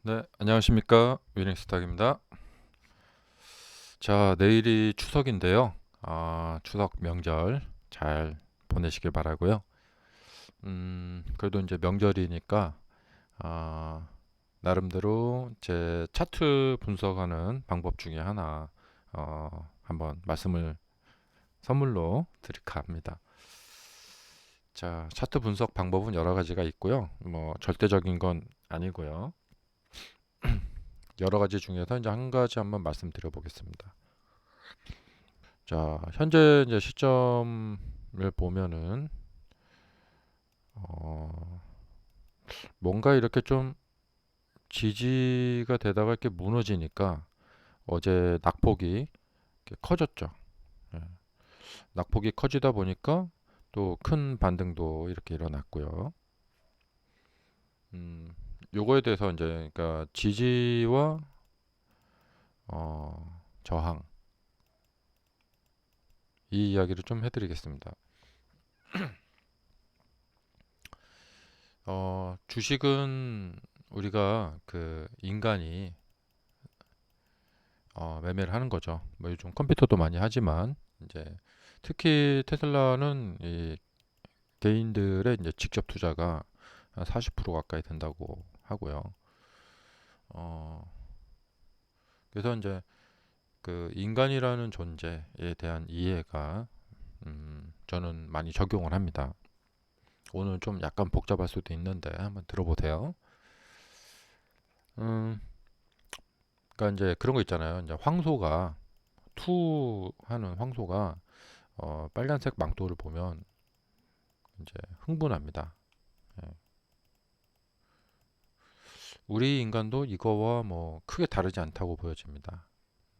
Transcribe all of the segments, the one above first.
네, 안녕하십니까. 위닝스탁입니다. 자, 내일이 추석인데요. 추석 명절 잘 보내시길 바라고요. 그래도 이제 명절이니까 아, 나름대로 제 차트 분석하는 방법 중에 하나 한번 말씀을 선물로 드릴까 합니다. 자, 차트 분석 방법은 여러 가지가 있고요. 뭐 절대적인 건 아니고요. 여러 가지 중에서 이제 한 가지 한번 말씀드려 보겠습니다. 자, 현재 이제 시점을 보면은 어, 뭔가 이렇게 좀 지지가 되다가 이렇게 무너지니까 어제 낙폭이 이렇게 커졌죠. 예. 낙폭이 커지다 보니까 또 큰 반등도 이렇게 일어났고요. 음, 요거에 대해서 이제 그러니까 지지와 저항 이 이야기를 좀 해드리겠습니다. 주식은 우리가 그 인간이 매매를 하는 거죠. 뭐 요즘 컴퓨터도 많이 하지만 이제 특히 테슬라는 이 개인들의 이제 직접 투자가 한 40% 가까이 된다고 하고요. 어, 그래서 이제 그 인간이라는 존재에 대한 이해가 저는 많이 적용을 합니다. 오늘 좀 약간 복잡할 수도 있는데 한번 들어보세요. 음, 그러니까 이제 그런 거 있잖아요. 이제 황소가 투하는 황소가 빨간색 망토를 보면 이제 흥분합니다. 예. 우리 인간도 이거와 뭐 크게 다르지 않다고 보여집니다.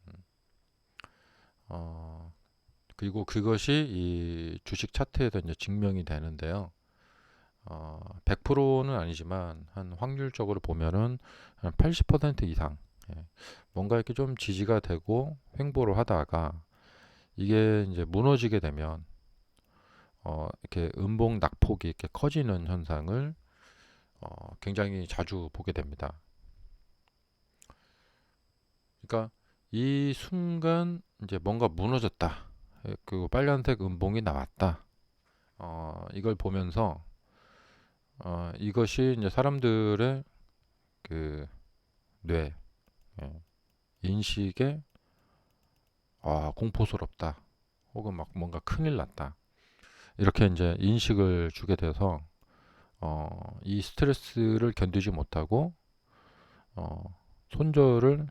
음, 어, 그리고 그것이 이 주식 차트에서 이제 증명이 되는데요. 100%는 아니지만 한 확률적으로 보면은 한 80% 이상 뭔가 이렇게 좀 지지가 되고 횡보를 하다가 이게 이제 무너지게 되면 이렇게 음봉 낙폭이 이렇게 커지는 현상을 굉장히 자주 보게 됩니다. 그러니까 이 순간 이제 뭔가 무너졌다. 그 빨간색 음봉이 나왔다. 이걸 보면서 이것이 이제 사람들의 그 뇌 예, 인식에 공포스럽다. 혹은 막 뭔가 큰일 났다. 이렇게 이제 인식을 주게 돼서 이 스트레스를 견디지 못하고 어, 손절을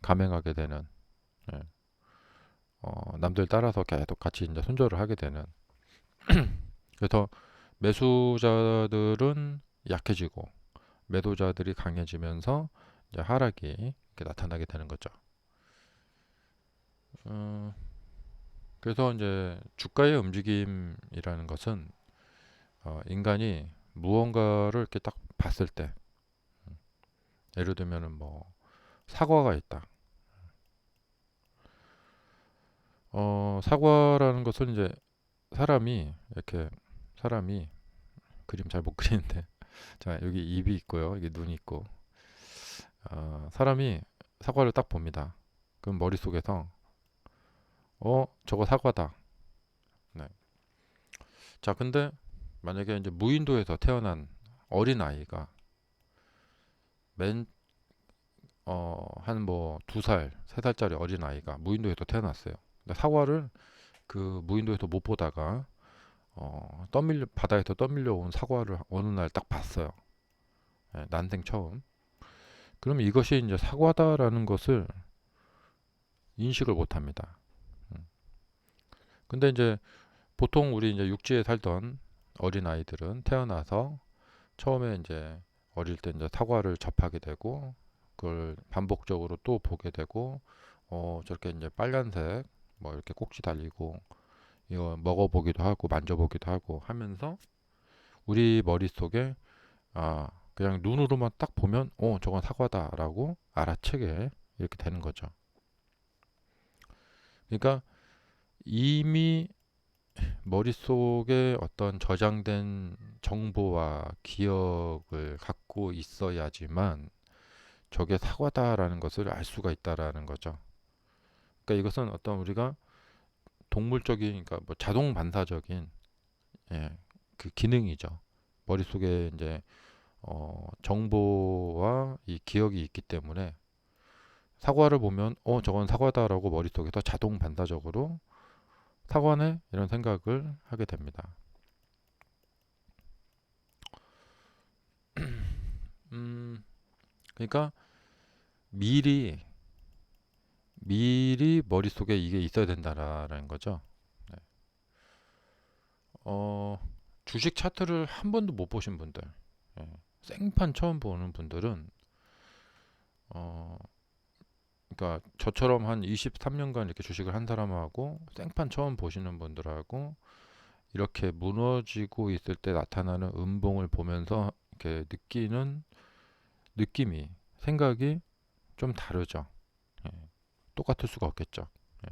감행하게 되는 예, 남들 따라서 계속 같이 이제 손절을 하게 되는 그래서 매수자들은 약해지고 매도자들이 강해지면서 이제 하락이 이렇게 나타나게 되는 거죠. 어, 그래서 이제 주가의 움직임이라는 것은 인간이 무언가를 이렇게 딱 봤을 때, 예를 들면은 뭐 사과가 있다. 사과라는 것은 이제 사람이 이렇게 사람이 그림 잘 못 그리는데, 자 여기 입이 있고요, 여기 눈이 있고, 사람이 사과를 딱 봅니다. 그럼 머릿속에서 저거 사과다. 네. 자 근데 만약에 이제 무인도에서 태어난 어린 아이가 맨 한 뭐 2살, 3살짜리 어린 아이가 무인도에서 태어났어요. 근데 사과를 그 무인도에서 못 보다가 떠밀려 바다에서 떠밀려 온 사과를 어느 날 딱 봤어요. 예, 난생 처음. 그러면 이것이 이제 사과다라는 것을 인식을 못 합니다. 음. 근데 이제 보통 우리 이제 육지에 살던 어린 아이들은 태어나서 처음에 이제 어릴 때 이제 사과를 접하게 되고 그걸 반복적으로 또 보게 되고 저렇게 이제 빨간색 뭐 이렇게 꼭지 달리고 이거 먹어보기도 하고 만져보기도 하고 하면서 우리 머릿속에 그냥 눈으로만 딱 보면 저건 사과다라고 알아채게 이렇게 되는 거죠. 그러니까 이미 머릿속에 어떤 저장된 정보와 기억을 갖고 있어야지만 저게 사과다라는 것을 알 수가 있다라는 거죠. 그러니까 이것은 어떤 우리가 동물적인, 그러니까 뭐 자동 반사적인 예, 그 기능이죠. 머릿속에 이제 정보와 이 기억이 있기 때문에 사과를 보면 저건 사과다라고 머릿속에서 자동 반사적으로 사과네 이런 생각을 하게 됩니다. 그러니까 미리 머릿속에 이게 있어야 된다라는 거죠. 네. 어, 주식 차트를 한 번도 못 보신 분들, 예, 생판 처음 보는 분들은 어, 그러니까 저처럼 한 23년간 이렇게 주식을 한 사람하고 생판 처음 보시는 분들하고 이렇게 무너지고 있을 때 나타나는 음봉을 보면서 이렇게 느끼는 느낌이 생각이 좀 다르죠. 예, 똑같을 수가 없겠죠. 예,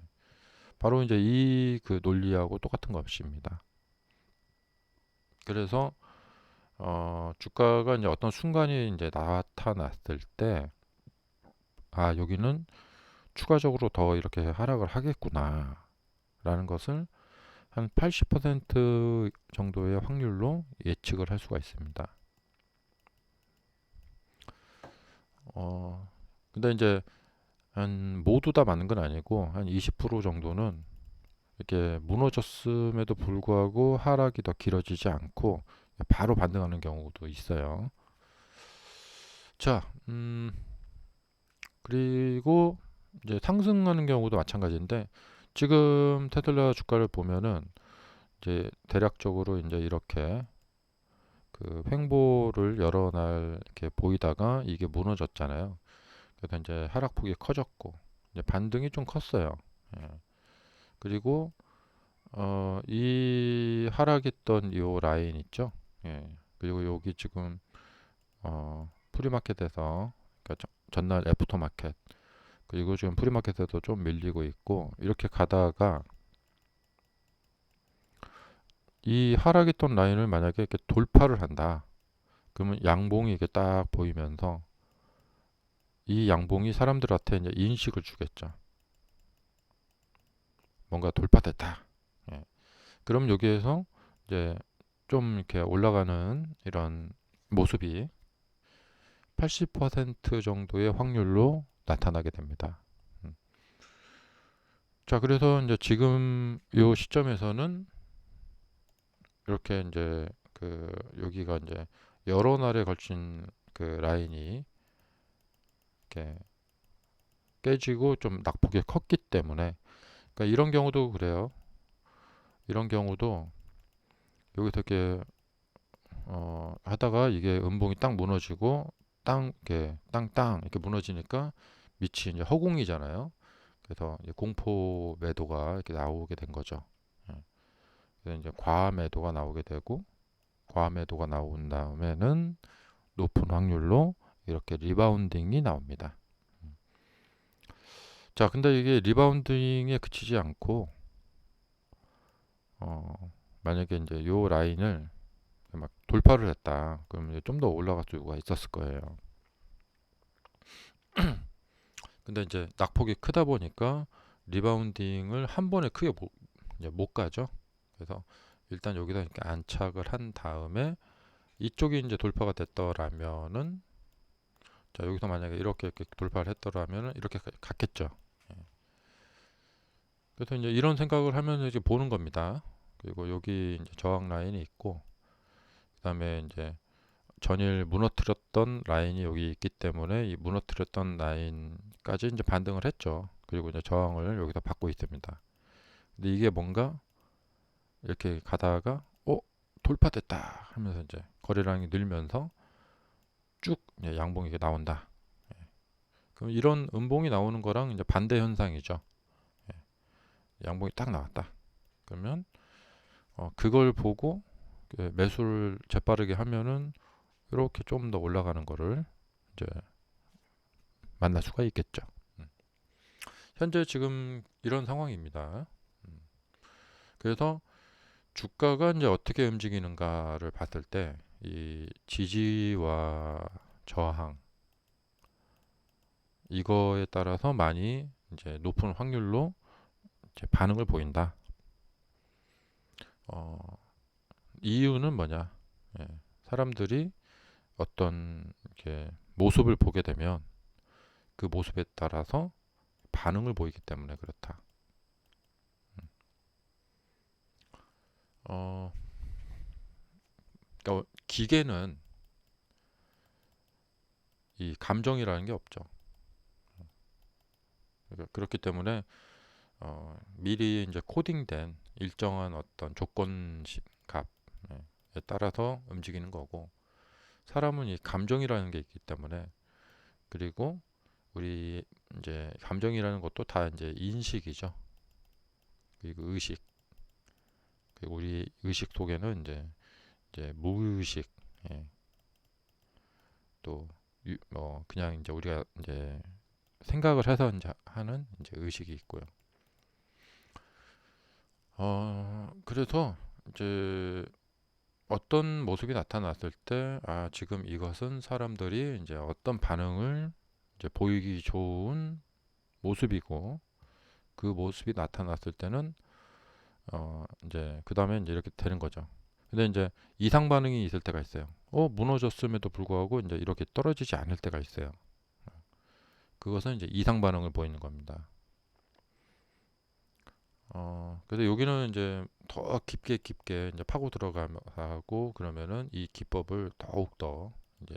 바로 이제 이 그 논리하고 똑같은 것입니다. 그래서 주가가 이제 어떤 순간이 이제 나타났을 때, 아, 여기는 추가적으로 더 이렇게 하락을 하겠구나라는 것을 한 80% 정도의 확률로 예측을 할 수가 있습니다. 어, 근데 이제 한 모두 다 맞는 건 아니고 한 20% 정도는 이렇게 무너졌음에도 불구하고 하락이 더 길어지지 않고 바로 반등하는 경우도 있어요. 자, 그리고 이제 상승하는 경우도 마찬가지인데 지금 테슬라 주가를 보면은 이제 대략적으로 이제 이렇게 그 횡보를 여러 날 이렇게 보이다가 이게 무너졌잖아요. 그래서 이제 하락폭이 커졌고 이제 반등이 좀 컸어요. 예. 그리고 이 하락했던 이 라인 있죠. 예. 그리고 여기 지금 프리마켓에서 그러니까 전날 애프터마켓 그리고 지금 프리마켓에도 좀 밀리고 있고 이렇게 가다가 이 하락했던 라인을 만약에 이렇게 돌파를 한다. 그러면 양봉이 이렇게 딱 보이면서 이 양봉이 사람들한테 이제 인식을 주겠죠. 뭔가 돌파됐다. 예. 그럼 여기에서 이제 좀 이렇게 올라가는 이런 모습이 80% 정도의 확률로 나타나게 됩니다. 음. 자, 그래서 이제 지금 이 시점에서는 이렇게 이제 그 여기가 이제 여러 날에 걸친 그 라인이 이렇게 깨지고 좀 낙폭이 컸기 때문에 그러니까 이런 경우도 그래요. 이런 경우도 여기서 이렇게 하다가 이게 음봉이 딱 무너지고 땅 이렇게 땅땅 이렇게 무너지니까 밑이 이제 허공이잖아요. 그래서 이제 공포 매도가 이렇게 나오게 된 거죠. 예. 그래서 이제 과매 매도가 나오게 되고 과매 매도가 나온 다음에는 높은 확률로 이렇게 리바운딩이 나옵니다. 자, 근데 이게 리바운딩에 그치지 않고 만약에 이제 요 라인을 막 돌파를 했다. 그럼 좀 더 올라갈 수가 있었을 거예요. 근데 이제 낙폭이 크다 보니까 리바운딩을 한 번에 크게 이제 못 가죠. 그래서 일단 여기다 이렇게 안착을 한 다음에 이쪽이 이제 돌파가 됐더라면은 자 여기서 만약에 이렇게 돌파를 했더라면은 이렇게 갔겠죠. 예. 그래서 이제 이런 생각을 하면서 이제 보는 겁니다. 그리고 여기 이제 저항 라인이 있고 그다음에 이제 전일 무너뜨렸던 라인이 여기 있기 때문에 이 무너뜨렸던 라인까지 이제 반등을 했죠. 그리고 이제 저항을 여기서 받고 있습니다. 근데 이게 뭔가 이렇게 가다가 돌파됐다 하면서 이제 거래량이 늘면서 쭉 이제 양봉이 이렇게 나온다. 예. 그럼 이런 음봉이 나오는 거랑 이제 반대 현상이죠. 예. 양봉이 딱 나왔다. 그러면 그걸 보고 매수를 재빠르게 하면은 이렇게 좀 더 올라가는 거를 이제 만날 수가 있겠죠. 음. 현재 지금 이런 상황입니다. 음. 그래서 주가가 이제 어떻게 움직이는가를 봤을 때 이 지지와 저항 이거에 따라서 많이 이제 높은 확률로 이제 반응을 보인다. 어, 이유는 뭐냐? 예, 사람들이 어떤 이렇게 모습을 보게 되면 그 모습에 따라서 반응을 보이기 때문에 그렇다. 어, 그러니까 기계는 이 감정이라는 게 없죠. 그러니까 그렇기 때문에 미리 이제 코딩된 일정한 어떤 조건 값에 따라서 움직이는 거고, 사람은 이 감정이라는 게 있기 때문에, 그리고 우리 이제 감정이라는 것도 다 이제 인식이죠. 그리고 의식, 그리고 우리 의식 속에는 이제 무의식, 예, 또 그냥 이제 우리가 이제 생각을 해서 이제 하는 이제 의식이 있고요. 그래서 이제 어떤 모습이 나타났을 때, 아, 지금 이것은 사람들이 이제 어떤 반응을 이제 보이기 좋은 모습이고, 그 모습이 나타났을 때는, 이제, 그 다음에 이제 이렇게 되는 거죠. 근데 이제 이상 반응이 있을 때가 있어요. 무너졌음에도 불구하고 이제 이렇게 떨어지지 않을 때가 있어요. 그것은 이제 이상 반응을 보이는 겁니다. 그래서 여기는 이제 더 깊게 이제 파고 들어가고 그러면은 이 기법을 더욱더 이제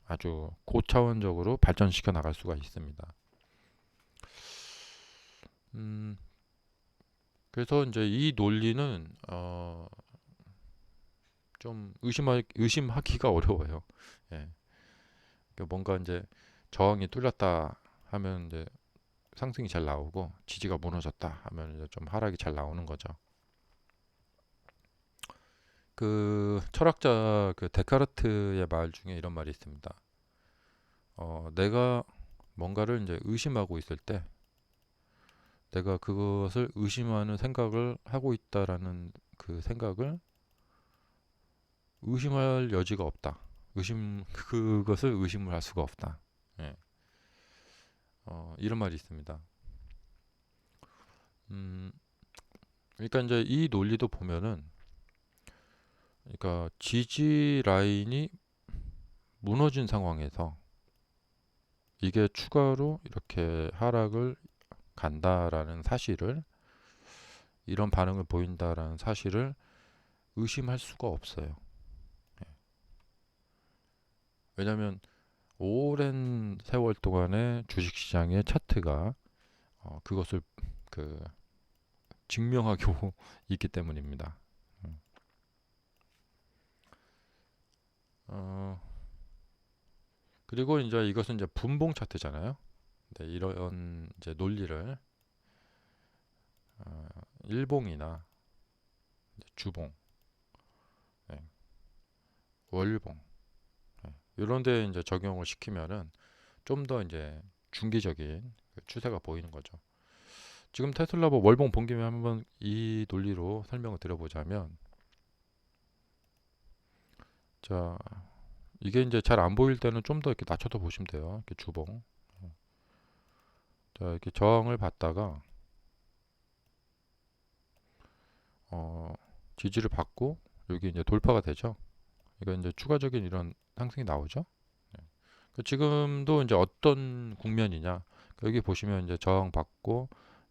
아주 고차원적으로 발전시켜 나갈 수가 있습니다. 음, 그래서 이제 이 논리는 좀 의심하기가 어려워요. 예. 그러니까 뭔가 이제 저항이 뚫렸다 하면 이제 상승이 잘 나오고, 지지가 무너졌다 하면 이제 좀 하락이 잘 나오는 거죠. 그 철학자 그 데카르트의 말 중에 이런 말이 있습니다. 내가 뭔가를 이제 의심하고 있을 때, 내가 그것을 의심하는 생각을 하고 있다라는 그 생각을 의심할 여지가 없다. 그것을 의심을 할 수가 없다. 예. 이런 말이 있습니다. 음, 그러니까 이제 이 논리도 보면은, 그러니까 지지 라인이 무너진 상황에서 이게 추가로 이렇게 하락을 간다라는 사실을, 이런 반응을 보인다라는 사실을 의심할 수가 없어요. 왜냐하면 오랜 세월 동안의 주식시장의 차트가 그것을 그 증명하고 있기 때문입니다. 음. 어, 그리고 이제 이것은 이제 분봉 차트잖아요. 네, 이런 이제 논리를 일봉이나 주봉, 네, 월봉, 이런 데 이제 적용을 시키면은 좀 더 이제 중기적인 그 추세가 보이는 거죠. 지금 테슬라 뭐 월봉 본 김에 한번 이 논리로 설명을 드려보자면, 자, 이게 이제 잘 안 보일 때는 좀 더 이렇게 낮춰서 보시면 돼요. 이렇게 주봉. 자, 이렇게 저항을 받다가 어, 지지를 받고 여기 이제 돌파가 되죠. 이거 이제 추가적인 이런 상승이 나오죠. 네. 지금도 이제 어떤 국면이냐? 여기 보시면 이제 저항 받고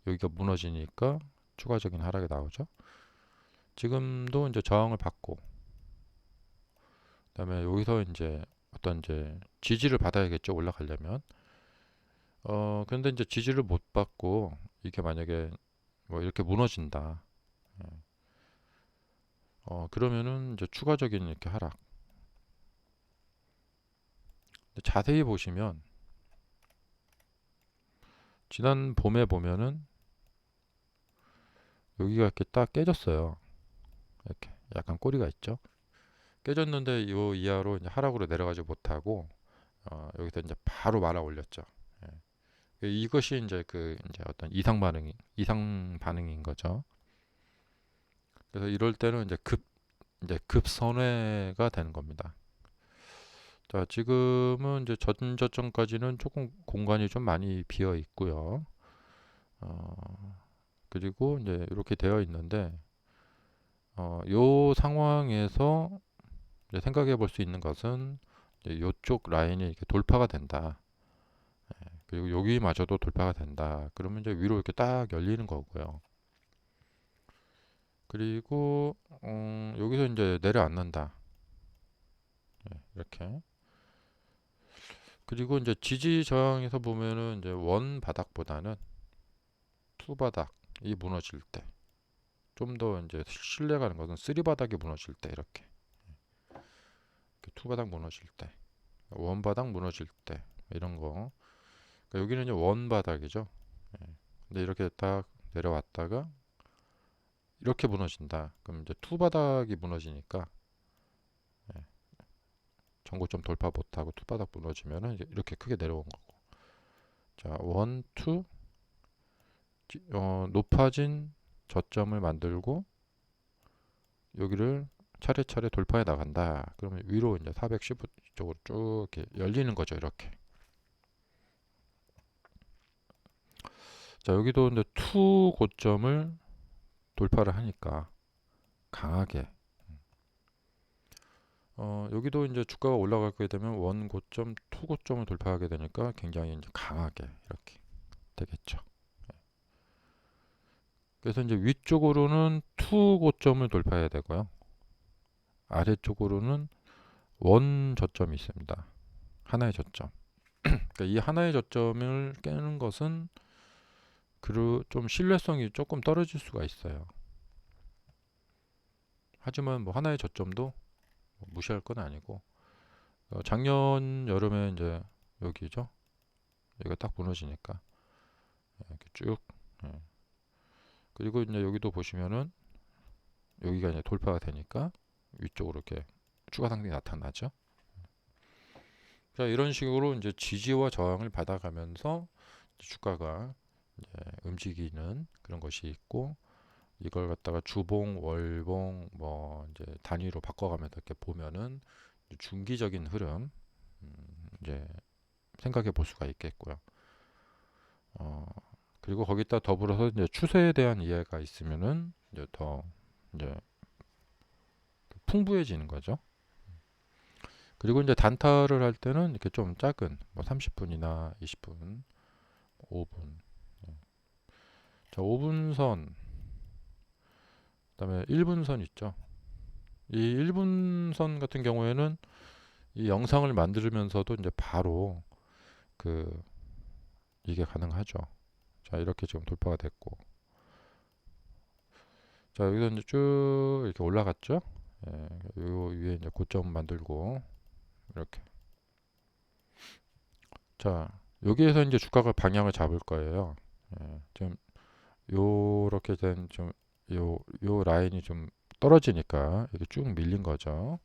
여기가 무너지니까 추가적인 하락이 나오죠. 지금도 이제 저항을 받고, 그다음에 여기서 이제 어떤 이제 지지를 받아야겠죠, 올라가려면. 그런데 이제 지지를 못 받고 이게 만약에 뭐 이렇게 무너진다. 예. 그러면은 이제 추가적인 이렇게 하락. 근데 자세히 보시면 지난 봄에 보면은 여기가 이렇게 딱 깨졌어요. 이렇게 약간 꼬리가 있죠. 깨졌는데 이 이하로 이제 하락으로 내려가지 못하고 여기서 이제 바로 말아 올렸죠. 이것이 이제 그 이제 어떤 이상 반응인 거죠. 그래서 이럴 때는 이제 급선회가 되는 겁니다. 자, 지금은 이제 전저점까지는 조금 공간이 좀 많이 비어 있고요. 그리고 이제 이렇게 되어 있는데, 요 상황에서 이제 생각해 볼 수 있는 것은 이제 요쪽 라인이 이렇게 돌파가 된다. 그리고 여기마저도 돌파가 된다. 그러면 이제 위로 이렇게 딱 열리는 거고요. 그리고 여기서 이제 내려앉는다. 이렇게. 그리고 이제 지지 저항에서 보면은 이제 원 바닥보다는 투 바닥이 무너질 때, 좀 더 이제 신뢰가 가는 것은 쓰리 바닥이 무너질 때 이렇게 투 바닥 무너질 때, 원 바닥 무너질 때 이런 거. 그러니까 여기는 이제 원 바닥이죠. 근데 이렇게 딱 내려왔다가 이렇게 무너진다. 그럼 이제 투 바닥이 무너지니까 전고점 돌파 못하고 투 바닥 무너지면은 이제 이렇게 크게 내려온 거고. 자, 원, 투, 높아진 저점을 만들고 여기를 차례차례 돌파해 나간다. 그러면 위로 이제 415 쪽으로 쭉 이렇게 열리는 거죠. 이렇게. 자, 여기도 이제 투 고점을 돌파를 하니까 강하게. 여기도 이제 주가가 올라가게 되면 원 고점, 투 고점을 돌파하게 되니까 굉장히 이제 강하게 이렇게 되겠죠. 그래서 이제 위쪽으로는 투 고점을 돌파해야 되고요. 아래쪽으로는 원 저점이 있습니다. 하나의 저점. 그러니까 이 하나의 저점을 깨는 것은 좀 신뢰성이 조금 떨어질 수가 있어요. 하지만 뭐 하나의 저점도 무시할 건 아니고, 작년 여름에 이제 여기죠. 여기가 딱 무너지니까 이렇게 쭉. 예. 그리고 이제 여기도 보시면은 여기가 이제 돌파가 되니까 위쪽으로 이렇게 추가 상승이 나타나죠. 자, 이런 식으로 이제 지지와 저항을 받아가면서 주가가 이제 움직이는 그런 것이 있고, 이걸 갖다가 주봉, 월봉, 뭐 이제 단위로 바꿔가면서 이렇게 보면은 중기적인 흐름, 이제 생각해 볼 수가 있겠고요. 그리고 거기다 더불어서 이제 추세에 대한 이해가 있으면은 이제 더 이제 풍부해지는 거죠. 그리고 이제 단타를 할 때는 이렇게 좀 작은 뭐 30분이나 20분, 5분. 자, 5분 선, 그다음에 1분 선 있죠. 이 1분 선 같은 경우에는 이 영상을 만들면서도 이제 바로 그 이게 가능하죠. 자, 이렇게 지금 돌파가 됐고, 자, 여기서 이제 쭉 이렇게 올라갔죠. 예, 요 위에 이제 고점 만들고 이렇게. 자, 여기에서 이제 주가가 방향을 잡을 거예요. 지금 요렇게 된 좀 요 라인이 좀 떨어지니까 이렇게 쭉 밀린 거죠.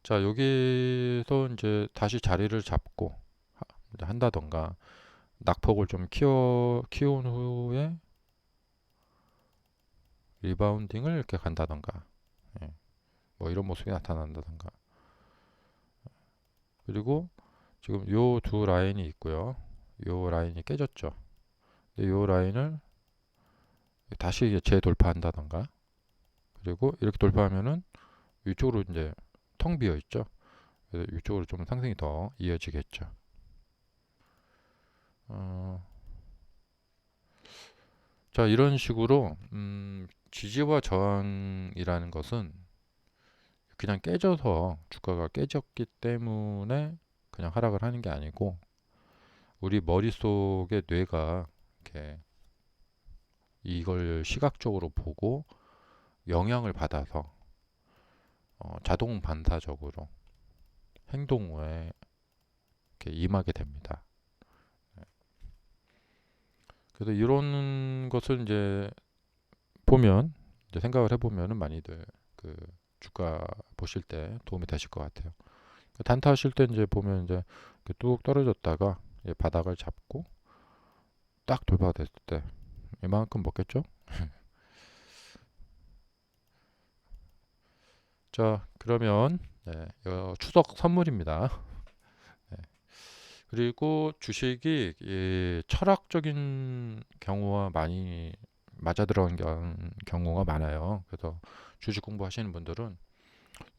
자, 여기서 이제 다시 자리를 잡고 이제 한다던가 낙폭을 좀 키운 후에 리바운딩을 이렇게 간다던가, 예, 뭐 이런 모습이 나타난다던가. 그리고 지금 요 두 라인이 있고요. 요 라인이 깨졌죠. 근데 요 라인을 다시 재돌파한다던가. 그리고 이렇게 돌파하면은 위쪽으로 이제 텅 비어 있죠. 그래서 위쪽으로 좀 상승이 더 이어지겠죠. 어, 자, 이런 식으로 지지와 저항이라는 것은 그냥 깨져서 주가가 깨졌기 때문에 그냥 하락을 하는 게 아니고, 우리 머릿속의 뇌가 이렇게 이걸 시각적으로 보고 영향을 받아서 자동 반사적으로 행동에 이렇게 임하게 됩니다. 그래서 이런 것을 이제 보면, 이제 생각을 해보면은 많이들 그 주가 보실 때 도움이 되실 것 같아요. 단타 하실 때 이제 보면 이제 이렇게 뚝 떨어졌다가 바닥을 잡고 딱 돌파가 됐을 때 이만큼 먹겠죠? 자, 그러면 네, 이거 추석 선물입니다. 네. 그리고 주식이 철학적인 경우와 많이 맞아 들어간 경우가 많아요. 그래서 주식 공부하시는 분들은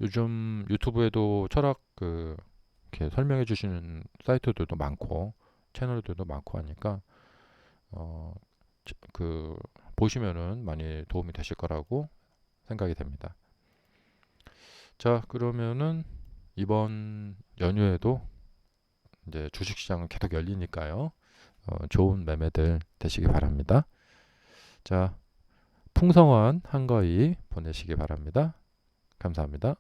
요즘 유튜브에도 철학 이렇게 설명해 주시는 사이트들도 많고 채널들도 많고 하니까 어, 그 보시면은 많이 도움이 되실 거라고 생각이 됩니다. 자, 그러면은 이번 연휴에도 이제 주식시장은 계속 열리니까요. 좋은 매매들 되시기 바랍니다. 자, 풍성한 한가위 보내시기 바랍니다. 감사합니다.